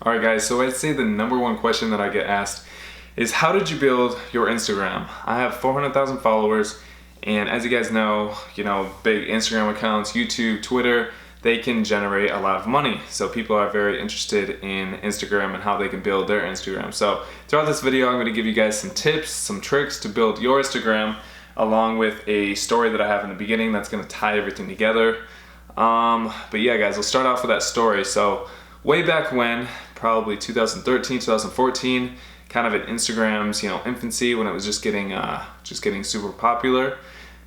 Alright guys, so I'd say the number one question that I get asked is how did you build your Instagram? I have 400,000 followers, and as you guys know, big Instagram accounts, YouTube, Twitter, they can generate a lot of money. So people are very interested in Instagram and how they can build their Instagram. So throughout this video, I'm going to give you guys some tips, some tricks to build your Instagram, along with a story that I have in the beginning that's going to tie everything together. But yeah guys, let's start off with that story. So way back when, probably 2013, 2014, kind of at Instagram's infancy, when it was just getting super popular,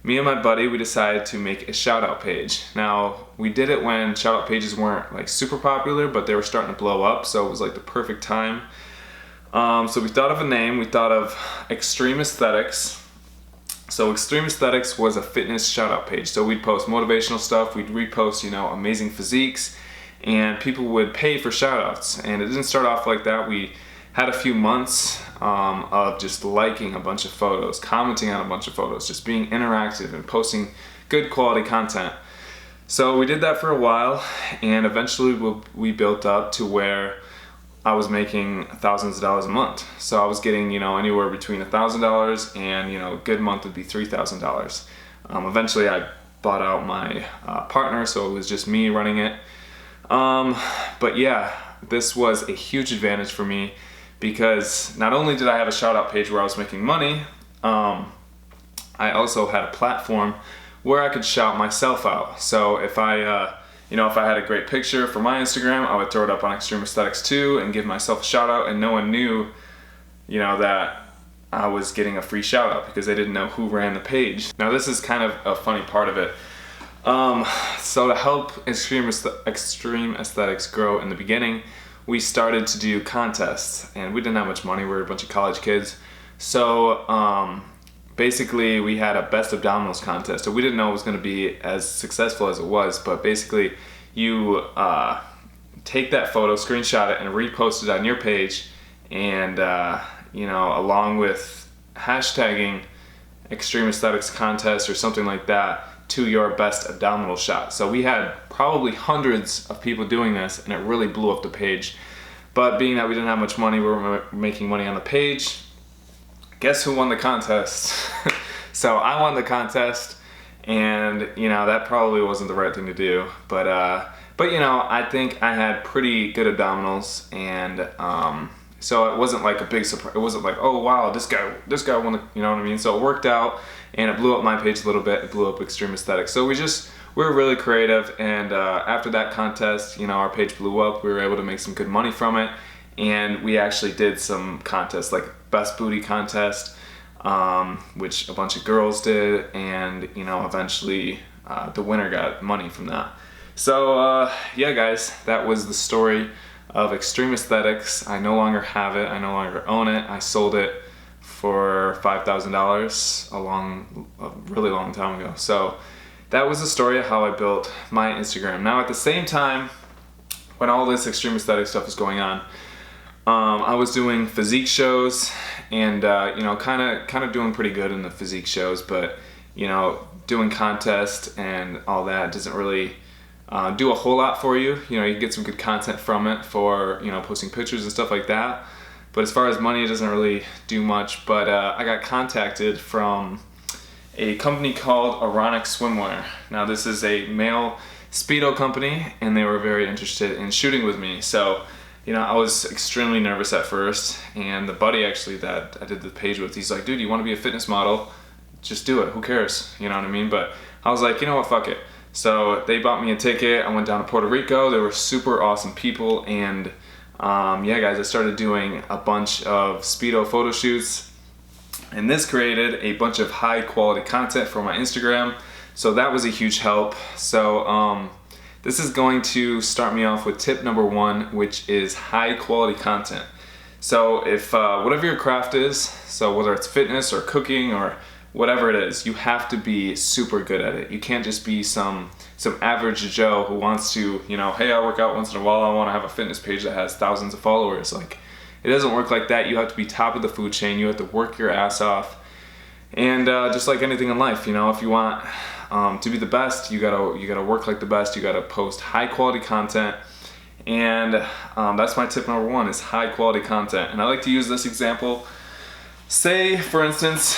me and my buddy, we decided to make a shout out page. Now we did it when shout out pages weren't like super popular, but they were starting to blow up, so it was like the perfect time. So we thought of a name. We thought of Extreme Aesthetics. So Extreme Aesthetics was a fitness shout out page. So we'd post motivational stuff, we'd repost amazing physiques, and people would pay for shout outs. And it didn't start off like that. We had a few months of just liking a bunch of photos, commenting on a bunch of photos, just being interactive and posting good quality content. So we did that for a while, and eventually we built up to where I was making thousands of dollars a month. So I was getting anywhere between $1,000 and a good month would be $3,000. Eventually I bought out my partner, so it was just me running it. But yeah, this was a huge advantage for me, because not only did I have a shout out page where I was making money, I also had a platform where I could shout myself out. So if I if I had a great picture for my Instagram, I would throw it up on Extreme Aesthetics too and give myself a shout out, and no one knew that I was getting a free shout out because they didn't know who ran the page. Now this is kind of a funny part of it. So to help Extreme Aesthetics grow in the beginning, we started to do contests, and we didn't have much money. We were a bunch of college kids. So basically we had a best abdominals contest. So we didn't know it was going to be as successful as it was, but basically you take that photo, screenshot it, and repost it on your page, and along with hashtagging Extreme Aesthetics contest or something like that to your best abdominal shot. So we had probably hundreds of people doing this, and it really blew up the page. But being that we didn't have much money, we were making money on the page. Guess who won the contest? So I won the contest, and that probably wasn't the right thing to do, but I think I had pretty good abdominals, and so it wasn't like a big surprise. It wasn't like, oh wow, this guy won the, you know what I mean? So it worked out, and it blew up my page a little bit. It blew up Extreme Aesthetics. So we were really creative, and after that contest, our page blew up. We were able to make some good money from it, and we actually did some contests, like best booty contest, which a bunch of girls did, and eventually the winner got money from that. So yeah guys, that was the story of Extreme Aesthetics. I no longer have it. I no longer own it. I sold it for $5,000 a really long time ago. So that was the story of how I built my Instagram. Now at the same time, when all this Extreme Aesthetics stuff was going on, I was doing physique shows, and kind of doing pretty good in the physique shows, but doing contests and all that doesn't really do a whole lot for you. You get some good content from it for posting pictures and stuff like that, but as far as money, it doesn't really do much. But I got contacted from a company called Ironic Swimwear. Now this is a male Speedo company, and they were very interested in shooting with me. So I was extremely nervous at first, and the buddy actually that I did the page with, he's like, dude, you want to be a fitness model? Just do it, who cares? You know what I mean? But I was like, you know what, fuck it. So they bought me a ticket. I went down to Puerto Rico. They were super awesome people, and yeah guys, I started doing a bunch of Speedo photo shoots, and this created a bunch of high quality content for my Instagram. So that was a huge help. So this is going to start me off with tip number one, which is high quality content. So if whatever your craft is, so whether it's fitness or cooking or whatever it is, you have to be super good at it. You can't just be some average Joe who wants to, hey, I work out once in a while, I want to have a fitness page that has thousands of followers. Like, it doesn't work like that. You have to be top of the food chain. You have to work your ass off. And just like anything in life, if you want to be the best, you gotta work like the best. You gotta post high quality content, And that's my tip number one, is high quality content. And I like to use this example. Say, for instance,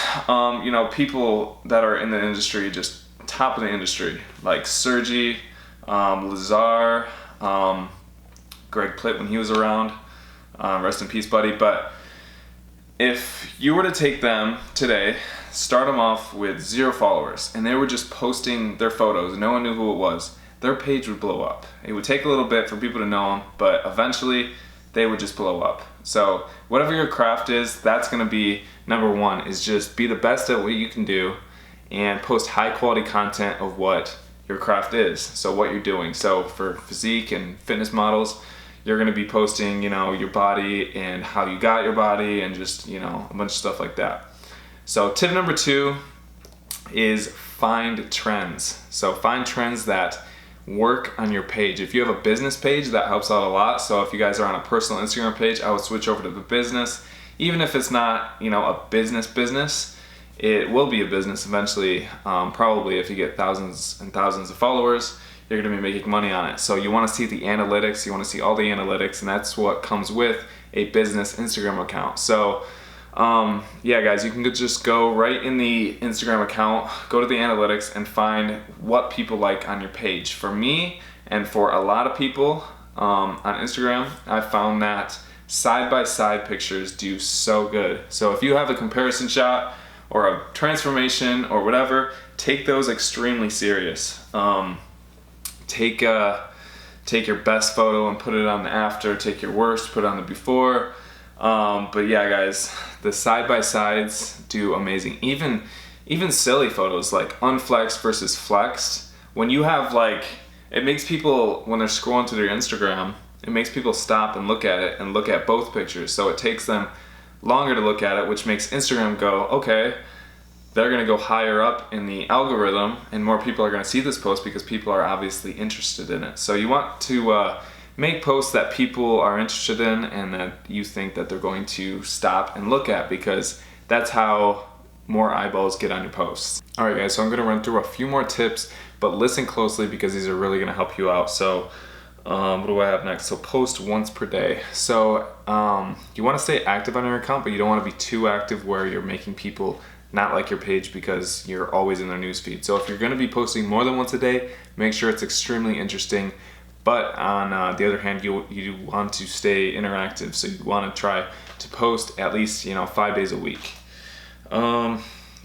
people that are in the industry, just top of the industry, like Sergi, Lazar, Greg Plitt when he was around, rest in peace, buddy. But if you were to take them today, start them off with 0 followers, and they were just posting their photos, no one knew who it was, their page would blow up. It would take a little bit for people to know them, but eventually they would just blow up. So whatever your craft is, that's gonna be number one, is just be the best at what you can do and post high quality content of what your craft is, so what you're doing. So for physique and fitness models, you're gonna be posting, your body and how you got your body and just, a bunch of stuff like that. So tip number 2 is find trends. So find trends that work on your page. If you have a business page, that helps out a lot. So if you guys are on a personal Instagram page, I would switch over to the business. Even if it's not, a business, it will be a business eventually. Probably if you get thousands and thousands of followers, you're gonna be making money on it. So you wanna see the analytics, you wanna see all the analytics, and that's what comes with a business Instagram account. So yeah guys, you can just go right in the Instagram account, go to the analytics and find what people like on your page. For me, and for a lot of people on Instagram, I found that side-by-side pictures do so good. So if you have a comparison shot or a transformation or whatever, take those extremely serious. Take your best photo and put it on the after, take your worst, put it on the before. But yeah guys, the side-by-sides do amazing. Even silly photos like unflexed versus flexed, when you have it makes people, when they're scrolling through their Instagram, it makes people stop and look at it and look at both pictures. So it takes them longer to look at it, which makes Instagram go, okay, they're gonna go higher up in the algorithm and more people are gonna see this post because people are obviously interested in it. So you want to make posts that people are interested in and that you think that they're going to stop and look at, because that's how more eyeballs get on your posts. All right guys, so I'm gonna run through a few more tips, but listen closely because these are really gonna help you out. So what do I have next? So post once per day. So you wanna stay active on your account, but you don't wanna be too active where you're making people not like your page because you're always in their newsfeed. So if you're gonna be posting more than once a day, make sure it's extremely interesting. But on the other hand, you want to stay interactive. So you wanna try to post at least 5 days a week.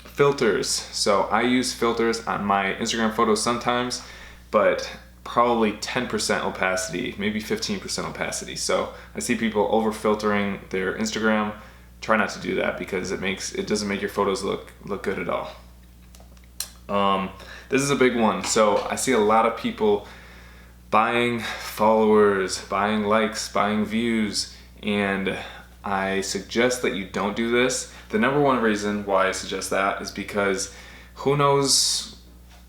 Filters. So I use filters on my Instagram photos sometimes, but probably 10% opacity, maybe 15% opacity. So I see people over filtering their Instagram. Try not to do that because it doesn't make your photos look good at all. This is a big one. So I see a lot of people buying followers, buying likes, buying views, and I suggest that you don't do this. The number one reason why I suggest that is because who knows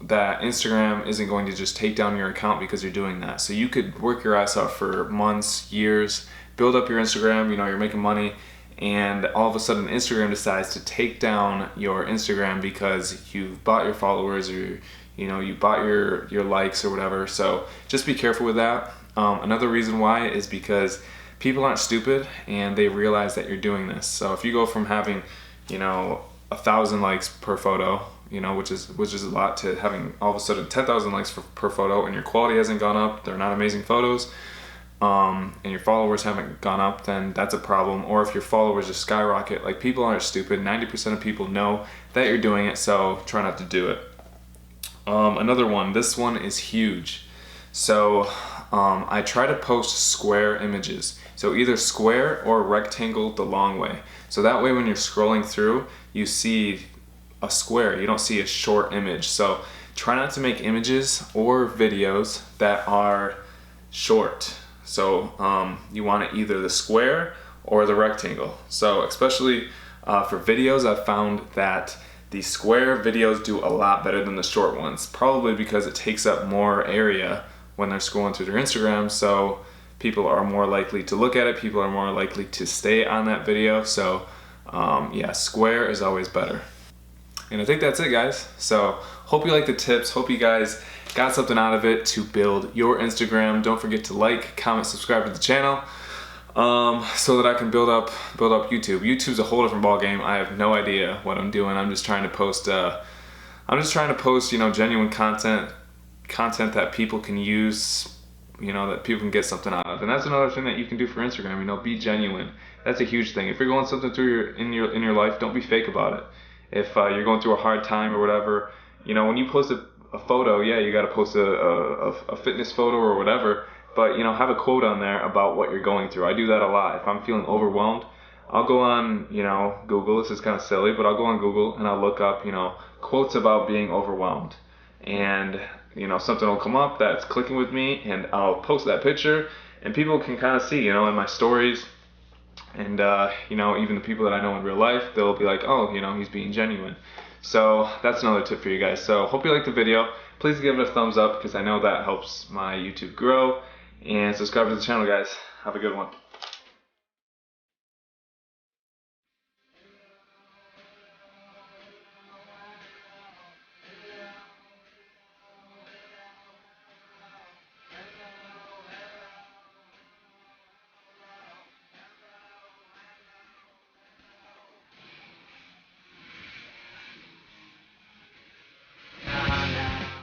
that Instagram isn't going to just take down your account because you're doing that. So you could work your ass off for months, years, build up your Instagram, you're making money, and all of a sudden Instagram decides to take down your Instagram because you've bought your followers or you bought your likes or whatever. So just be careful with that. Another reason why is because people aren't stupid and they realize that you're doing this. So if you go from having 1,000 likes per photo, which is a lot, to having all of a sudden 10,000 likes per photo, and your quality hasn't gone up, they're not amazing photos, and your followers haven't gone up, then that's a problem. Or if your followers just skyrocket, people aren't stupid. 90% of people know that you're doing it, so try not to do it. Another one, this one is huge. So I try to post square images. So either square or rectangle the long way. So that way when you're scrolling through, you see a square, you don't see a short image. So try not to make images or videos that are short. So you want either the square or the rectangle. So especially for videos, I've found that the square videos do a lot better than the short ones, probably because it takes up more area when they're scrolling through their Instagram. So people are more likely to look at it, people are more likely to stay on that video. So yeah, square is always better. And I think that's it, guys. So hope you like the tips. Hope you guys got something out of it to build your Instagram. Don't forget to like, comment, subscribe to the channel, so that I can build up YouTube. YouTube's a whole different ball game. I have no idea what I'm doing. I'm just trying to post genuine content that people can use, that people can get something out of. And that's another thing that you can do for Instagram. Be genuine. That's a huge thing. If you're going something through in your life, don't be fake about it. If you're going through a hard time or whatever, when you post a photo, yeah, you got to post a fitness photo or whatever, but have a quote on there about what you're going through. I do that a lot. If I'm feeling overwhelmed, I'll go on Google. This is kind of silly, but I'll go on Google and I'll look up quotes about being overwhelmed, and something will come up that's clicking with me, and I'll post that picture, and people can kind of see in my stories, and even the people that I know in real life, they'll be like, oh, he's being genuine. So that's another tip for you guys. So hope you liked the video. Please give it a thumbs up, because I know that helps my YouTube grow, and subscribe to the channel, guys. Have a good one.